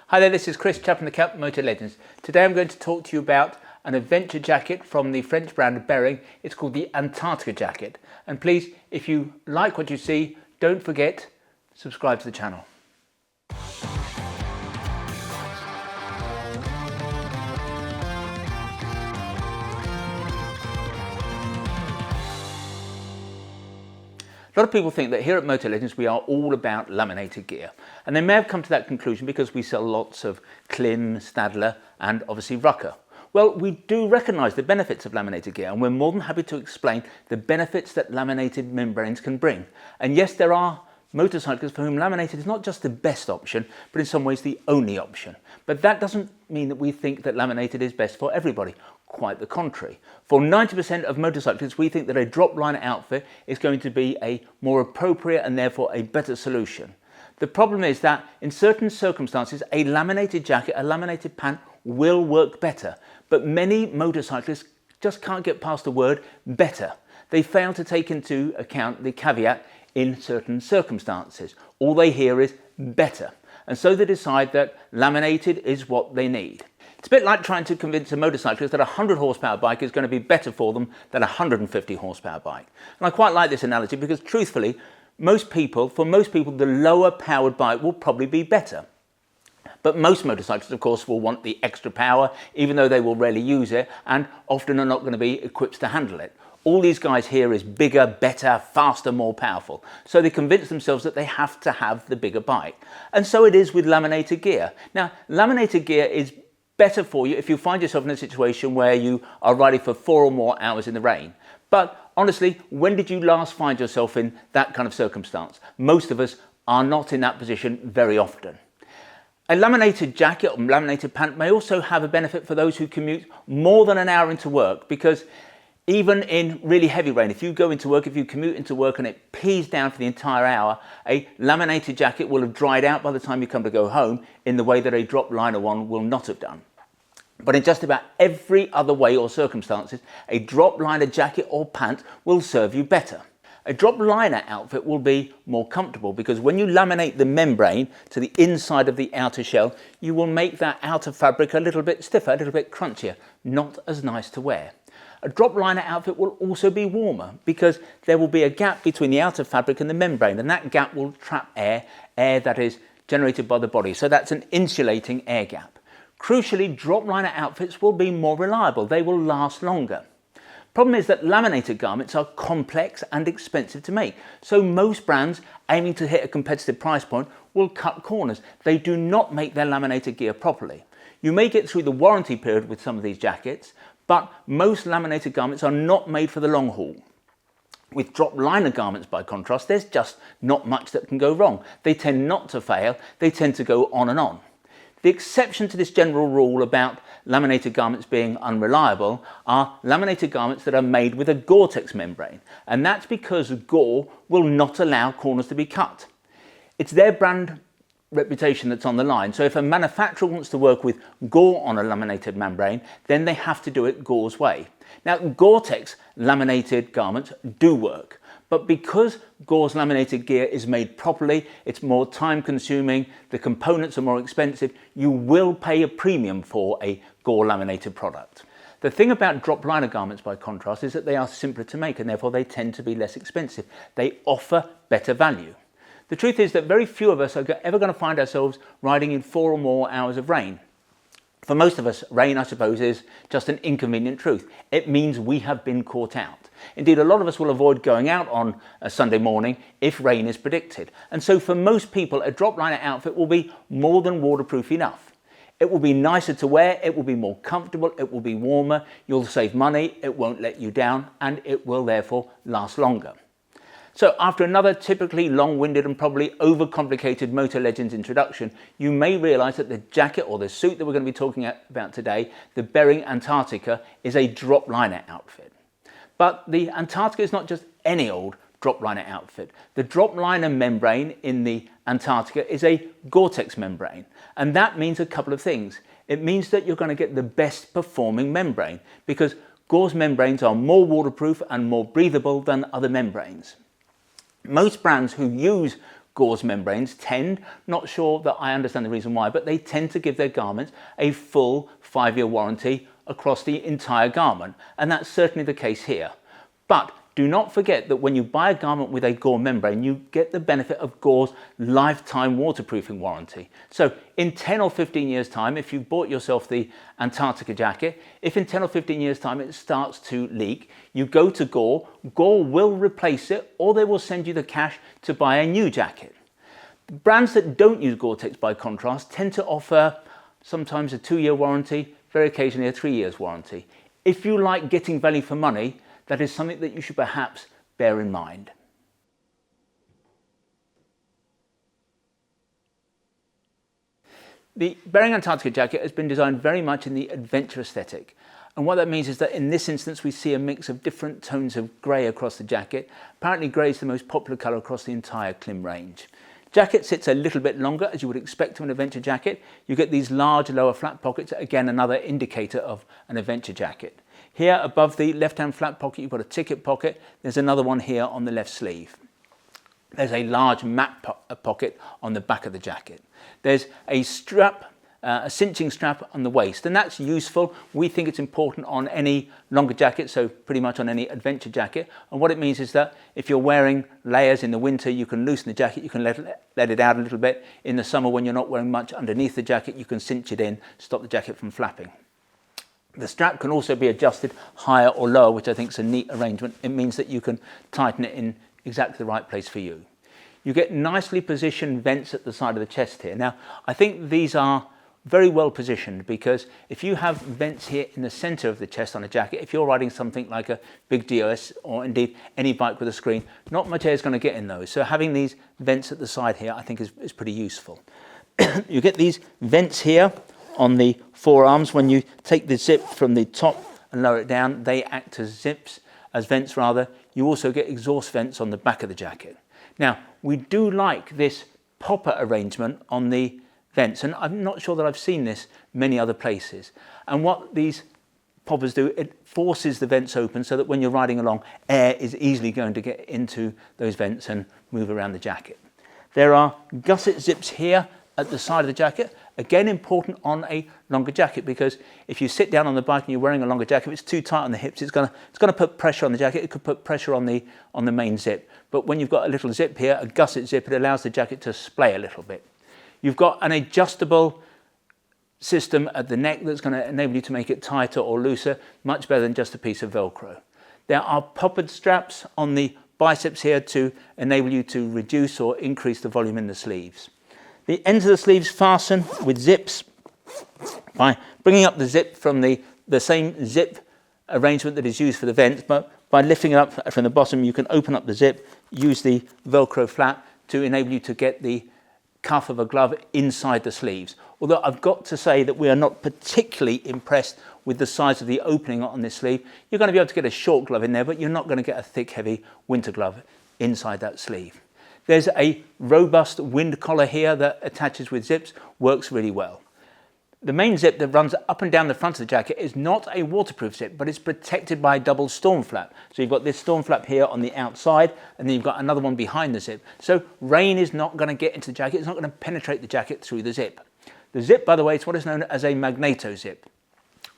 Hi there, this is Chris from the Camp Motor Legends. Today I'm going to talk to you about an adventure jacket from the French brand Bering. It's called the Antarctica jacket. And please, if you like what you see, don't forget, subscribe to the channel. A lot of people think that here at Motor Legends we are all about laminated gear, and they may have come to that conclusion because we sell lots of Klim, Stadler and obviously Rucker. Well, we do recognise the benefits of laminated gear, and we're more than happy to explain the benefits that laminated membranes can bring. And yes, there are motorcyclists for whom laminated is not just the best option, but in some ways the only option. But that doesn't mean that we think that laminated is best for everybody. Quite the contrary. For 90% of motorcyclists, we think that a drop liner outfit is going to be a more appropriate and therefore a better solution. The problem is that in certain circumstances, a laminated jacket, a laminated pant will work better, but many motorcyclists just can't get past the word better. They fail to take into account the caveat in certain circumstances. All they hear is better, and so they decide that laminated is what they need. It's a bit like trying to convince a motorcyclist that a 100 horsepower bike is going to be better for them than a 150 horsepower bike. And I quite like this analogy because truthfully, for most people, the lower powered bike will probably be better. But most motorcyclists, of course, will want the extra power, even though they will rarely use it and often are not going to be equipped to handle it. All these guys here is bigger, better, faster, more powerful. So they convince themselves that they have to have the bigger bike. And so it is with laminated gear. Now, laminated gear is better for you if you find yourself in a situation where you are riding for 4 or more hours in the rain. But honestly, when did you last find yourself in that kind of circumstance? Most of us are not in that position very often. A laminated jacket or laminated pant may also have a benefit for those who commute more than an hour into work, because even in really heavy rain, if you go into work, if you commute into work and it pees down for the entire hour, a laminated jacket will have dried out by the time you come to go home in the way that a drop liner one will not have done. But in just about every other way or circumstances, a drop liner jacket or pant will serve you better. A drop liner outfit will be more comfortable because when you laminate the membrane to the inside of the outer shell, you will make that outer fabric a little bit stiffer, a little bit crunchier, not as nice to wear. A drop liner outfit will also be warmer because there will be a gap between the outer fabric and the membrane, and that gap will trap air that is generated by the body. So that's an insulating air gap. Crucially, drop liner outfits will be more reliable. They will last longer. Problem is that laminated garments are complex and expensive to make. So most brands aiming to hit a competitive price point will cut corners. They do not make their laminated gear properly. You may get through the warranty period with some of these jackets, but most laminated garments are not made for the long haul. With drop liner garments, by contrast, there's just not much that can go wrong. They tend not to fail, they tend to go on and on. The exception to this general rule about laminated garments being unreliable are laminated garments that are made with a Gore-Tex membrane, and that's because Gore will not allow corners to be cut. It's their brand reputation that's on the line. So if a manufacturer wants to work with Gore on a laminated membrane, then they have to do it Gore's way. Now, Gore-Tex laminated garments do work, but because Gore's laminated gear is made properly, it's more time consuming, the components are more expensive, you will pay a premium for a Gore laminated product. The thing about drop liner garments, by contrast, is that they are simpler to make and therefore they tend to be less expensive. They offer better value. The truth is that very few of us are ever going to find ourselves riding in 4 or more hours of rain. For most of us, rain, I suppose, is just an inconvenient truth. It means we have been caught out. Indeed, a lot of us will avoid going out on a Sunday morning if rain is predicted. And so for most people, a drop liner outfit will be more than waterproof enough. It will be nicer to wear, it will be more comfortable, it will be warmer, you'll save money, it won't let you down, and it will therefore last longer. So after another typically long-winded and probably overcomplicated Motor Legends introduction, you may realise that the jacket or the suit that we're going to be talking about today, the Bering Antarctica, is a drop liner outfit. But the Antarctica is not just any old drop liner outfit. The drop liner membrane in the Antarctica is a Gore-Tex membrane, and that means a couple of things. It means that you're going to get the best performing membrane because Gore's membranes are more waterproof and more breathable than other membranes. Most brands who use gauze membranes tend, not sure that I understand the reason why, but they tend to give their garments a full 5-year warranty across the entire garment. And that's certainly the case here. But do not forget that when you buy a garment with a Gore membrane, you get the benefit of Gore's lifetime waterproofing warranty. So in 10 or 15 years time, if you bought yourself the Antarctica jacket, if in 10 or 15 years time it starts to leak, you go to Gore, Gore will replace it, or they will send you the cash to buy a new jacket. Brands that don't use Gore-Tex by contrast tend to offer sometimes a 2-year warranty, very occasionally a 3 years warranty. If you like getting value for money, that is something that you should perhaps bear in mind. The Bering Antarctica jacket has been designed very much in the adventure aesthetic. And what that means is that in this instance we see a mix of different tones of grey across the jacket. Apparently grey is the most popular colour across the entire Klim range. Jacket sits a little bit longer, as you would expect from an adventure jacket. You get these large lower flap pockets, again another indicator of an adventure jacket. Here above the left-hand flap pocket you've got a ticket pocket. There's another one here on the left sleeve. There's a large map pocket on the back of the jacket. There's a strap, a cinching strap on the waist, and that's useful. We think it's important on any longer jacket, so pretty much on any adventure jacket. And what it means is that if you're wearing layers in the winter, you can loosen the jacket, you can let it out a little bit. In the summer, when you're not wearing much underneath the jacket, you can cinch it in, stop the jacket from flapping. The strap can also be adjusted higher or lower, which I think is a neat arrangement. It means that you can tighten it in exactly the right place for you. You get nicely positioned vents at the side of the chest here. Now, I think these are very well positioned, because if you have vents here in the center of the chest on a jacket, if you're riding something like a big DOS or indeed any bike with a screen, not much air is going to get in those. So having these vents at the side here I think is pretty useful. You get these vents here on the forearms. When you take the zip from the top and lower it down, they act as vents rather. You also get exhaust vents on the back of the jacket. Now, we do like this popper arrangement on the vents, and I'm not sure that I've seen this many other places. And what these poppers do, it forces the vents open so that when you're riding along, air is easily going to get into those vents and move around the jacket. There are gusset zips here at the side of the jacket. Again, important on a longer jacket, because if you sit down on the bike and you're wearing a longer jacket, if it's too tight on the hips, it's going to put pressure on the jacket. It could put pressure on the main zip. But when you've got a little zip here, a gusset zip, it allows the jacket to splay a little bit. You've got an adjustable system at the neck that's going to enable you to make it tighter or looser, much better than just a piece of Velcro. There are poppered straps on the biceps here to enable you to reduce or increase the volume in the sleeves. The ends of the sleeves fasten with zips by bringing up the zip from the same zip arrangement that is used for the vents, but by lifting it up from the bottom, you can open up the zip, use the Velcro flap to enable you to get the cuff of a glove inside the sleeves. Although I've got to say that we are not particularly impressed with the size of the opening on this sleeve. You're going to be able to get a short glove in there, but you're not going to get a thick, heavy winter glove inside that sleeve. There's a robust wind collar here that attaches with zips, works really well. The main zip that runs up and down the front of the jacket is not a waterproof zip, but it's protected by a double storm flap. So you've got this storm flap here on the outside, and then you've got another one behind the zip. So rain is not going to get into the jacket, it's not going to penetrate the jacket through the zip. The zip, by the way, is what is known as a magneto zip.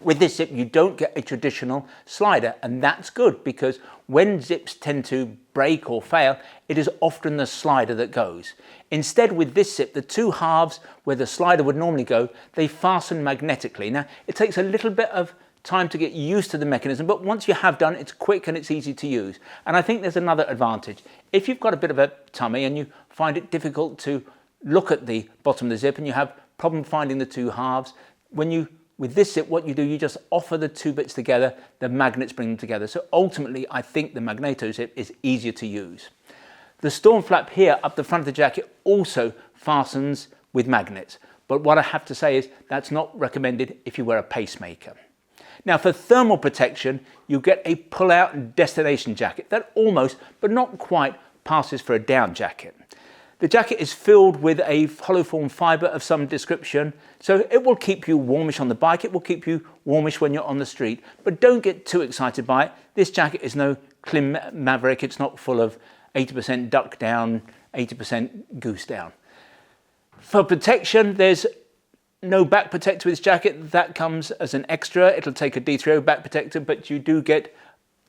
With this zip, you don't get a traditional slider, and that's good, because when zips tend to break or fail, it is often the slider that goes. Instead, with this zip, the two halves where the slider would normally go, they fasten magnetically. Now, it takes a little bit of time to get used to the mechanism, but once you have done, it's quick and it's easy to use. And I think there's another advantage. If you've got a bit of a tummy and you find it difficult to look at the bottom of the zip and you have problem finding the two halves, with this zip, what you do, you just offer the two bits together, the magnets bring them together. So ultimately, I think the magneto zip is easier to use. The storm flap here up the front of the jacket also fastens with magnets. But what I have to say is that's not recommended if you wear a pacemaker. Now, for thermal protection, you get a pull-out destination jacket that almost, but not quite, passes for a down jacket. The jacket is filled with a hollow form fibre of some description, so it will keep you warmish on the bike, it will keep you warmish when you're on the street, but don't get too excited by it. This jacket is no Klim Maverick, it's not full of 80% duck down 80% goose down. For protection, there's no back protector with this jacket. That comes as an extra. It'll take a D3O back protector, but you do get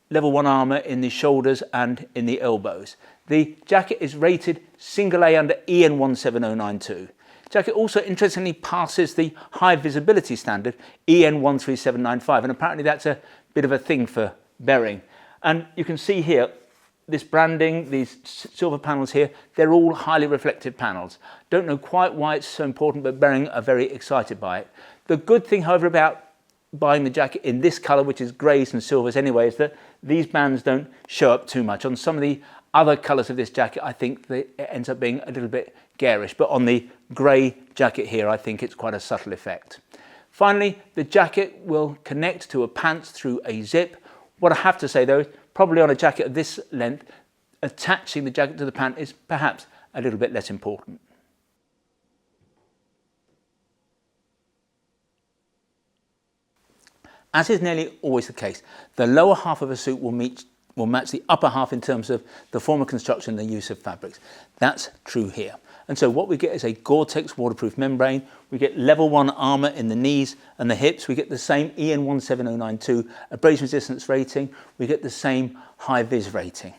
level 1 armour in the shoulders and in the elbows. The jacket is rated single A under EN 17092. Jacket also interestingly passes the high visibility standard EN 13795, and apparently that's a bit of a thing for Bering. And you can see here this branding, these silver panels here, they're all highly reflective panels. Don't know quite why it's so important, but Bering are very excited by it. The good thing, however, about buying the jacket in this colour, which is greys and silvers anyway, is that these bands don't show up too much. On some of the other colours of this jacket, I think it ends up being a little bit garish, but on the grey jacket here, I think it's quite a subtle effect. Finally, the jacket will connect to a pants through a zip. What I have to say though, is probably on a jacket of this length, attaching the jacket to the pant is perhaps a little bit less important. As is nearly always the case, the lower half of a suit will match the upper half in terms of the form of construction and the use of fabrics. That's true here. And so what we get is a Gore-Tex waterproof membrane. We get level 1 armour in the knees and the hips. We get the same EN 17092 abrasion resistance rating. We get the same high vis rating.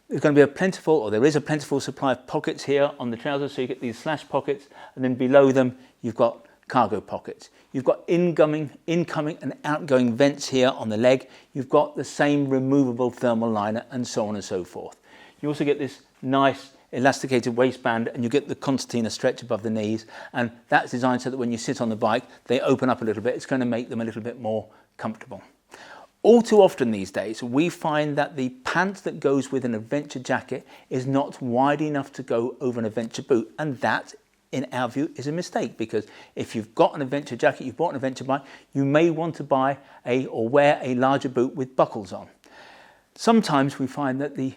There's going to be there is a plentiful supply of pockets here on the trousers. So you get these slash pockets, and then below them you've got cargo pockets. You've got incoming and outgoing vents here on the leg. You've got the same removable thermal liner, and so on and so forth. You also get this nice elasticated waistband, and you get the concertina stretch above the knees, and that's designed so that when you sit on the bike they open up a little bit. It's going to make them a little bit more comfortable. All too often these days we find that the pant that goes with an adventure jacket is not wide enough to go over an adventure boot, and that in our view is a mistake, because if you've got an adventure jacket, you've bought an adventure bike, you may want to buy or wear a larger boot with buckles on. Sometimes we find that the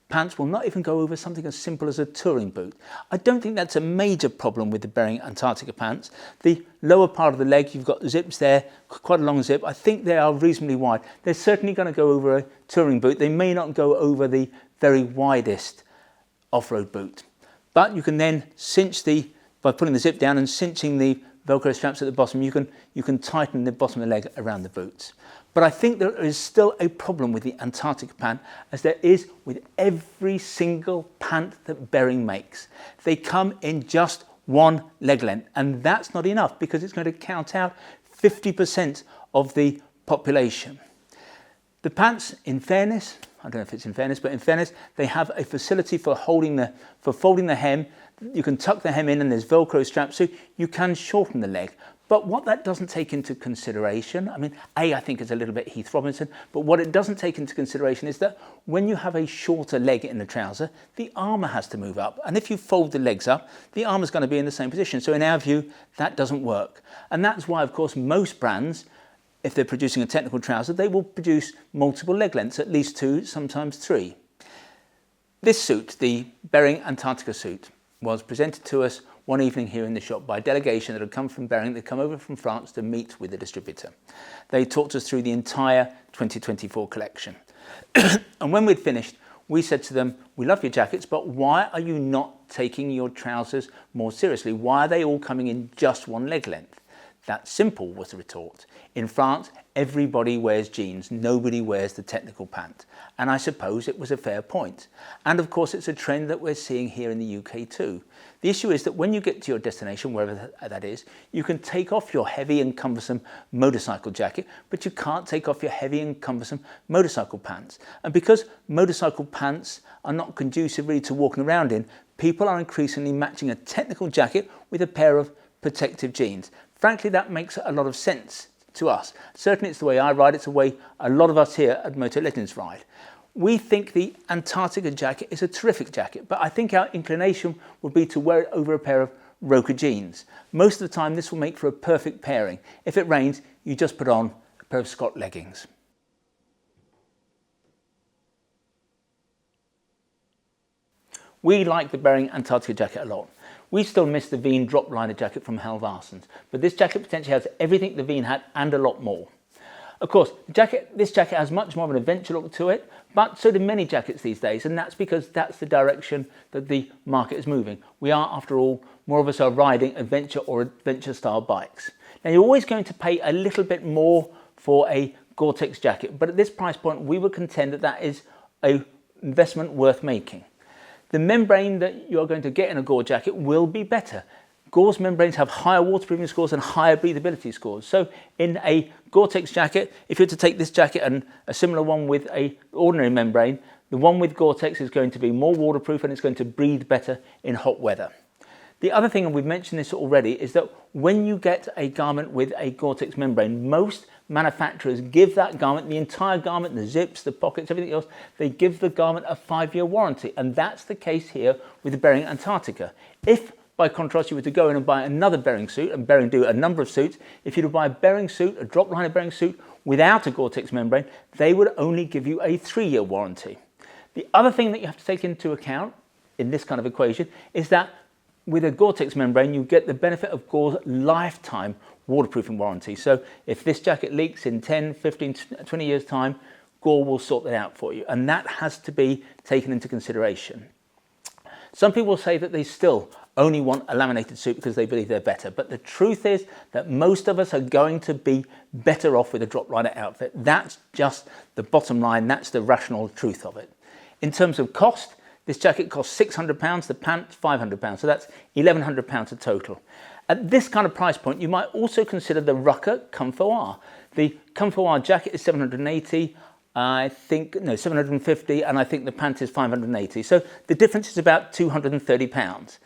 pants will not even go over something as simple as a touring boot. I don't think that's a major problem with the Bering Antarctica pants. The lower part of the leg, you've got zips there, quite a long zip. I think they are reasonably wide. They're certainly going to go over a touring boot. They may not go over the very widest off-road boot. But you can then cinch by pulling the zip down and cinching the Velcro straps at the bottom, you can tighten the bottom of the leg around the boots. But I think there is still a problem with the Antarctica pant, as there is with every single pant that Bering makes. They come in just one leg length, and that's not enough, because it's going to count out 50% of the population. The pants, in fairness, I don't know if it's in fairness, but in fairness, they have a facility for folding the hem. You can tuck the hem in, and there's Velcro straps, so you can shorten the leg. But what that doesn't take into consideration, I think it's a little bit Heath Robinson, but what it doesn't take into consideration is that when you have a shorter leg in the trouser, the armour has to move up. And if you fold the legs up, the armour's going to be in the same position. So in our view, that doesn't work. And that's why, of course, most brands, if they're producing a technical trouser, they will produce multiple leg lengths, at least 2, sometimes 3. This suit, the Bering Antarctica suit, was presented to us one evening here in the shop by a delegation that had come from Bering. They'd come over from France to meet with the distributor. They talked us through the entire 2024 collection. And when we'd finished, we said to them, we love your jackets, but why are you not taking your trousers more seriously? Why are they all coming in just one leg length? That's simple, was the retort. In France, everybody wears jeans. Nobody wears the technical pant. And I suppose it was a fair point. And of course, it's a trend that we're seeing here in the UK too. The issue is that when you get to your destination, wherever that is, you can take off your heavy and cumbersome motorcycle jacket, but you can't take off your heavy and cumbersome motorcycle pants. And because motorcycle pants are not conducive really to walking around in, people are increasingly matching a technical jacket with a pair of protective jeans. Frankly, that makes a lot of sense to us. Certainly it's the way I ride, it's the way a lot of us here at Motor Legends ride. We think the Antarctica jacket is a terrific jacket, but I think our inclination would be to wear it over a pair of Roker jeans. Most of the time this will make for a perfect pairing. If it rains, you just put on a pair of Scott leggings. We like the Bering Antarctica jacket a lot. We still miss the Veen drop liner jacket from Hal Varson's, but this jacket potentially has everything the Veen had and a lot more. Of course, this jacket has much more of an adventure look to it, but so do many jackets these days, and that's because that's the direction that the market is moving. We are, after all, more of us are riding adventure or adventure style bikes. Now, you're always going to pay a little bit more for a Gore-Tex jacket, but at this price point, we would contend that that is an investment worth making. The membrane that you're going to get in a Gore jacket will be better. Gore's membranes have higher waterproofing scores and higher breathability scores. So in a Gore-Tex jacket, if you were to take this jacket and a similar one with an ordinary membrane, the one with Gore-Tex is going to be more waterproof and it's going to breathe better in hot weather. The other thing, and we've mentioned this already, is that when you get a garment with a Gore-Tex membrane, most manufacturers give that garment, the entire garment, the zips, the pockets, everything else, they give the garment a 5-year warranty. And that's the case here with the Bering Antarctica. If, by contrast, you were to go in and buy another Bering suit, and Bering do a number of suits, if you were to buy a Bering suit, a drop liner Bering suit, without a Gore-Tex membrane, they would only give you a 3-year warranty. The other thing that you have to take into account in this kind of equation is that with a Gore-Tex membrane, you get the benefit of Gore's lifetime waterproofing warranty. So if this jacket leaks in 10, 15, 20 years time, Gore will sort that out for you. And that has to be taken into consideration. Some people say that they still only want a laminated suit because they believe they're better. But the truth is that most of us are going to be better off with a drop liner outfit. That's just the bottom line. That's the rational truth of it. In terms of cost, this jacket costs £600, the pants £500, so that's £1,100 a total. At this kind of price point, you might also consider the Rucker Comfort. The Comfort jacket is £780, £750, and I think the pant is £580. So the difference is about £230.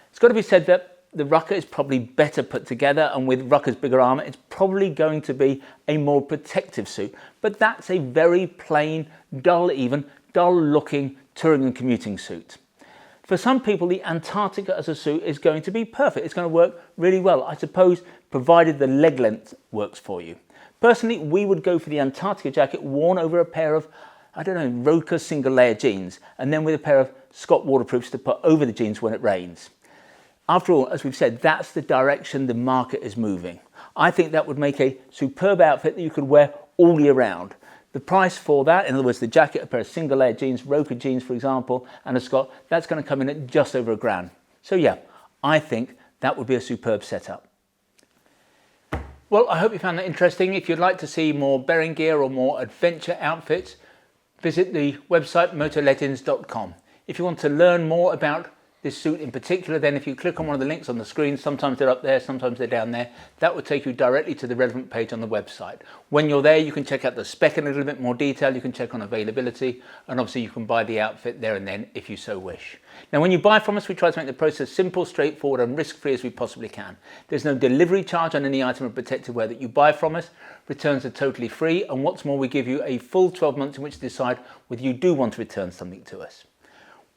It's got to be said that the Rucker is probably better put together, and with Rucker's bigger armour, it's probably going to be a more protective suit. But that's a very plain, dull looking touring and commuting suit. For some people, the Antarctica as a suit is going to be perfect. It's going to work really well, I suppose, provided the leg length works for you. Personally, we would go for the Antarctica jacket worn over a pair of, Roka single layer jeans, and then with a pair of Scott waterproofs to put over the jeans when it rains. After all, as we've said, that's the direction the market is moving. I think that would make a superb outfit that you could wear all year round. The price for that, in other words, the jacket, a pair of single layer jeans, Roka jeans, for example, and a Scott, that's going to come in at just over £1,000. So yeah, I think that would be a superb setup. Well, I hope you found that interesting. If you'd like to see more Bering gear or more adventure outfits, visit the website motorlegends.com. If you want to learn more about this suit in particular, then if you click on one of the links on the screen, sometimes they're up there, sometimes they're down there, that will take you directly to the relevant page on the website. When you're there, you can check out the spec in a little bit more detail, you can check on availability, and obviously you can buy the outfit there and then if you so wish. Now, when you buy from us, we try to make the process simple, straightforward, and risk-free as we possibly can. There's no delivery charge on any item of protective wear that you buy from us. Returns are totally free, and what's more, we give you a full 12 months in which to decide whether you do want to return something to us.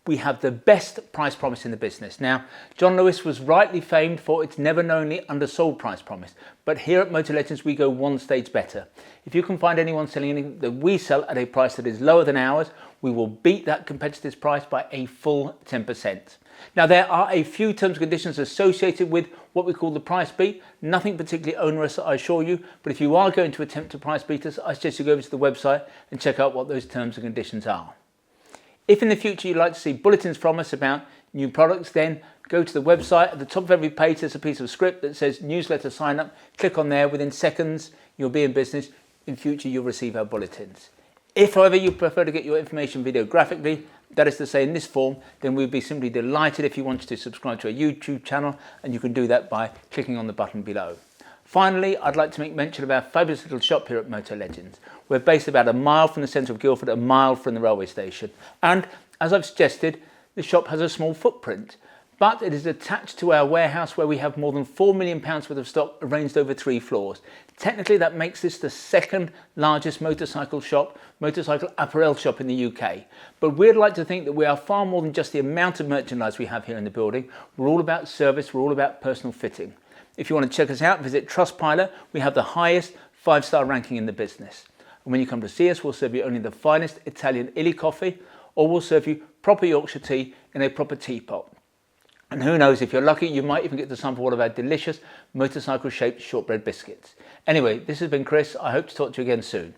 We have the best price promise in the business. Now, John Lewis was rightly famed for its never-knownly undersold price promise, but here at Motor Legends we go one stage better. If you can find anyone selling anything that we sell at a price that is lower than ours, we will beat that competitor's price by a full 10%. Now, there are a few terms and conditions associated with what we call the price beat. Nothing particularly onerous, I assure you, but if you are going to attempt to price beat us, I suggest you go over to the website and check out what those terms and conditions are. If in the future you'd like to see bulletins from us about new products, then go to the website. At the top of every page there's a piece of script that says newsletter sign up. Click on there. Within seconds you'll be in business. In future you'll receive our bulletins. If, however, you prefer to get your information videographically, that is to say in this form, then we'd be simply delighted if you wanted to subscribe to our YouTube channel, and you can do that by clicking on the button below. Finally, I'd like to make mention of our fabulous little shop here at Motor Legends. We're based about a mile from the centre of Guildford, a mile from the railway station. And as I've suggested, the shop has a small footprint, but it is attached to our warehouse where we have more than £4 million worth of stock arranged over 3 floors. Technically, that makes this the second largest motorcycle apparel shop in the UK. But we'd like to think that we are far more than just the amount of merchandise we have here in the building. We're all about service, we're all about personal fitting. If you want to check us out, visit Trustpilot. We have the highest 5-star ranking in the business. And when you come to see us, we'll serve you only the finest Italian illy coffee, or we'll serve you proper Yorkshire tea in a proper teapot. And who knows, if you're lucky, you might even get to sample one of our delicious motorcycle-shaped shortbread biscuits. Anyway, this has been Chris. I hope to talk to you again soon.